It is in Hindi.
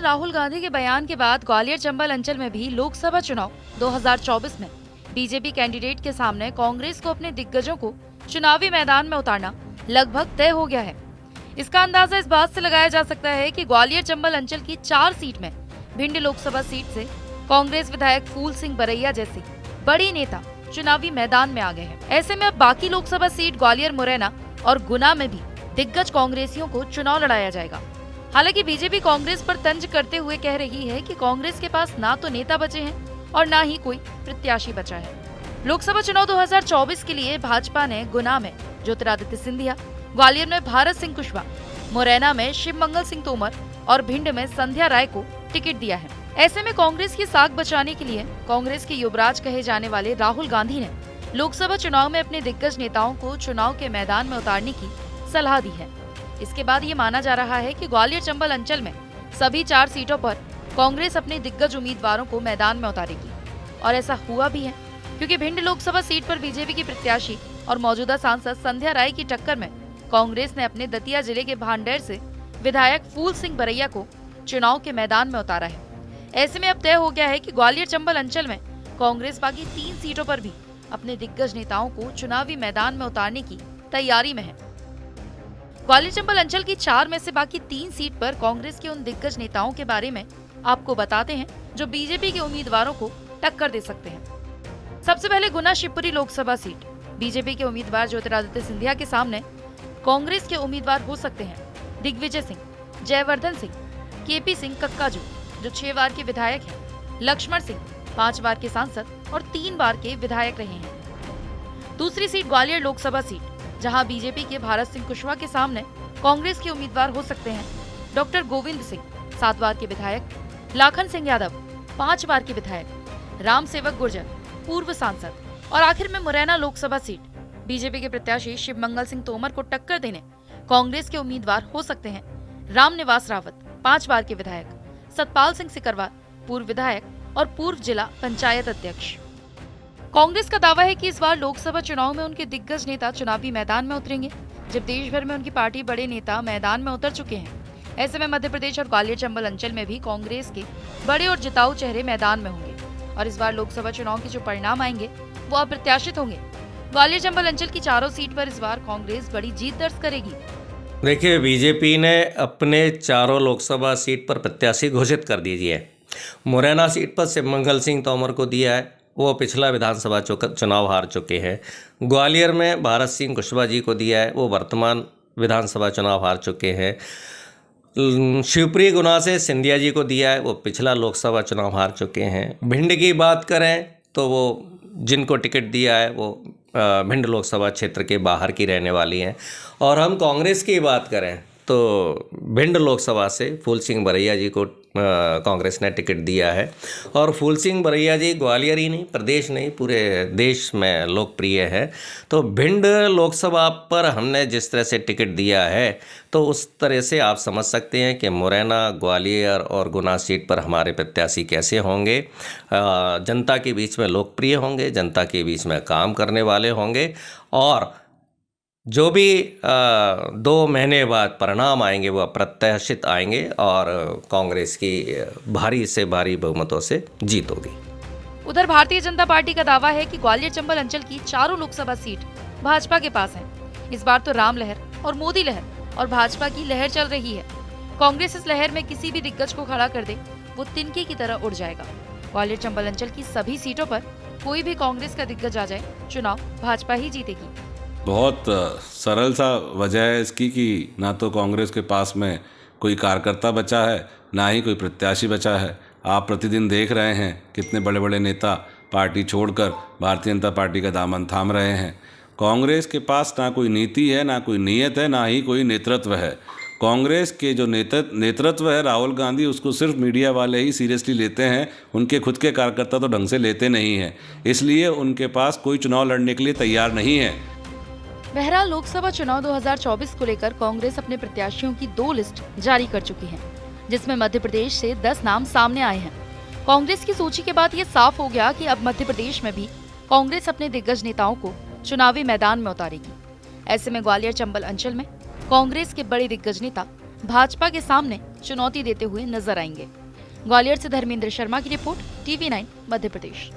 राहुल गांधी के बयान के बाद ग्वालियर चंबल अंचल में भी लोकसभा चुनाव 2024 में बीजेपी कैंडिडेट के सामने कांग्रेस को अपने दिग्गजों को चुनावी मैदान में उतारना लगभग तय हो गया है। इसका अंदाजा इस बात से लगाया जा सकता है कि ग्वालियर चंबल अंचल की 4 सीट में भिंड लोकसभा सीट से कांग्रेस विधायक फूल सिंह बरैया जैसे बड़ी नेता चुनावी मैदान में आ गए हैं। ऐसे में अब बाकी लोकसभा सीट ग्वालियर, मुरैना और गुना में भी दिग्गज कांग्रेसियों को चुनाव लड़ाया जाएगा। हालांकि बीजेपी कांग्रेस पर तंज करते हुए कह रही है कि कांग्रेस के पास ना तो नेता बचे हैं और ना ही कोई प्रत्याशी बचा है। लोकसभा चुनाव 2024 के लिए भाजपा ने गुना में ज्योतिरादित्य सिंधिया, ग्वालियर में भारत सिंह कुशवाहा, मुरैना में शिवमंगल सिंह तोमर और भिंड में संध्या राय को टिकट दिया है। ऐसे में कांग्रेस की साख बचाने के लिए कांग्रेस के युवराज कहे जाने वाले राहुल गांधी ने लोकसभा चुनाव में अपने दिग्गज नेताओं को चुनाव के मैदान में उतारने की सलाह दी है। इसके बाद ये माना जा रहा है कि ग्वालियर चंबल अंचल में सभी 4 सीटों पर कांग्रेस अपने दिग्गज उम्मीदवारों को मैदान में उतारेगी और ऐसा हुआ भी है, क्योंकि भिंड लोकसभा सीट पर बीजेपी की प्रत्याशी और मौजूदा सांसद संध्या राय की टक्कर में कांग्रेस ने अपने दतिया जिले के भांडेर से विधायक फूल सिंह बरैया को चुनाव के मैदान में उतारा है। ऐसे में अब तय हो गया है कि ग्वालियर चंबल अंचल में कांग्रेस बाकी 3 सीटों पर भी अपने दिग्गज नेताओं को चुनावी मैदान में उतारने की तैयारी में है। ग्वालियर चंबल अंचल की 4 में से बाकी 3 सीट पर कांग्रेस के उन दिग्गज नेताओं के बारे में आपको बताते हैं जो बीजेपी के उम्मीदवारों को टक्कर दे सकते हैं। सबसे पहले गुना शिवपुरी लोकसभा सीट। बीजेपी के उम्मीदवार ज्योतिरादित्य सिंधिया के सामने कांग्रेस के उम्मीदवार हो सकते हैं दिग्विजय सिंह, जयवर्धन सिंह, केपी सिंह कक्काजू जो 6 बार के विधायक हैं, लक्ष्मण सिंह 5 बार के सांसद और 3 बार के विधायक रहे हैं। दूसरी सीट ग्वालियर लोकसभा सीट, जहां बीजेपी के भारत सिंह कुशवाहा के सामने कांग्रेस के उम्मीदवार हो सकते हैं डॉक्टर गोविंद सिंह 7 बार के विधायक, लाखन सिंह यादव 5 बार के विधायक, राम सेवक गुर्जर पूर्व सांसद और आखिर में मुरैना लोकसभा सीट बीजेपी के प्रत्याशी शिवमंगल सिंह तोमर को टक्कर देने कांग्रेस के उम्मीदवार हो सकते हैं रामनिवास रावत 5 बार के विधायक, सतपाल सिंह सिकरवार पूर्व विधायक और पूर्व जिला पंचायत अध्यक्ष। कांग्रेस का दावा है कि इस बार लोकसभा चुनाव में उनके दिग्गज नेता चुनावी मैदान में उतरेंगे, जब देश भर में उनकी पार्टी बड़े नेता मैदान में उतर चुके हैं। ऐसे में मध्य प्रदेश और ग्वालियर चंबल अंचल में भी कांग्रेस के बड़े और जिताऊ चेहरे मैदान में होंगे और इस बार लोकसभा चुनाव के जो परिणाम आएंगे वो अप्रत्याशित होंगे। ग्वालियर चंबल अंचल की 4 सीट पर इस बार कांग्रेस बड़ी जीत दर्ज करेगी। देखिए, बीजेपी ने अपने 4 लोकसभा सीट पर प्रत्याशी घोषित कर दीजिए है। मुरैना सीट पर शिवमंगल सिंह तोमर को दिया है, वो पिछला विधानसभा चुनाव हार चुके हैं। ग्वालियर में भारत सिंह कुशवाहा जी को दिया है, वो वर्तमान विधानसभा चुनाव हार चुके हैं। शिवपुरी गुना से सिंधिया जी को दिया है, वो पिछला लोकसभा चुनाव हार चुके हैं। भिंड की बात करें तो वो जिनको टिकट दिया है वो भिंड लोकसभा क्षेत्र के बाहर की रहने वाली हैं। और हम कांग्रेस की बात करें तो भिंड लोकसभा से फूल सिंह बरैया जी को कांग्रेस ने टिकट दिया है और फूल सिंह बरैया जी ग्वालियर ही नहीं, प्रदेश नहीं, पूरे देश में लोकप्रिय है। तो भिंड लोकसभा पर हमने जिस तरह से टिकट दिया है तो उस तरह से आप समझ सकते हैं कि मुरैना, ग्वालियर और गुना सीट पर हमारे प्रत्याशी कैसे होंगे। जनता के बीच में लोकप्रिय होंगे, जनता के बीच में काम करने वाले होंगे और जो भी 2 महीने बाद परिणाम आएंगे वो अप्रत्याशित आएंगे और कांग्रेस की भारी से भारी बहुमतों से जीत होगी। उधर भारतीय जनता पार्टी का दावा है कि ग्वालियर चंबल अंचल की 4 लोकसभा सीट भाजपा के पास है। इस बार तो राम लहर और मोदी लहर और भाजपा की लहर चल रही है। कांग्रेस इस लहर में किसी भी दिग्गज को खड़ा कर दे वो तिनके की तरह उड़ जाएगा। ग्वालियर चंबल अंचल की सभी सीटों पर कोई भी कांग्रेस का दिग्गज आ जाए, चुनाव भाजपा ही जीतेगी। बहुत सरल सा वजह है इसकी कि ना तो कांग्रेस के पास में कोई कार्यकर्ता बचा है, ना ही कोई प्रत्याशी बचा है। आप प्रतिदिन देख रहे हैं कितने बड़े बड़े नेता पार्टी छोड़कर भारतीय जनता पार्टी का दामन थाम रहे हैं। कांग्रेस के पास ना कोई नीति है, ना कोई नीयत है, ना ही कोई नेतृत्व है। कांग्रेस के जो नेतृत्व है राहुल गांधी, उसको सिर्फ मीडिया वाले ही सीरियसली लेते हैं, उनके खुद के कार्यकर्ता तो ढंग से लेते नहीं हैं। इसलिए उनके पास कोई चुनाव लड़ने के लिए तैयार नहीं है। बहरहाल लोकसभा चुनाव 2024 को लेकर कांग्रेस अपने प्रत्याशियों की 2 लिस्ट जारी कर चुकी है, जिसमें मध्य प्रदेश से 10 नाम सामने आए हैं। कांग्रेस की सूची के बाद ये साफ हो गया कि अब मध्य प्रदेश में भी कांग्रेस अपने दिग्गज नेताओं को चुनावी मैदान में उतारेगी। ऐसे में ग्वालियर चंबल अंचल में कांग्रेस के बड़े दिग्गज नेता भाजपा के सामने चुनौती देते हुए नजर आएंगे। ग्वालियर से धर्मेंद्र शर्मा की रिपोर्ट, TV9 मध्य प्रदेश।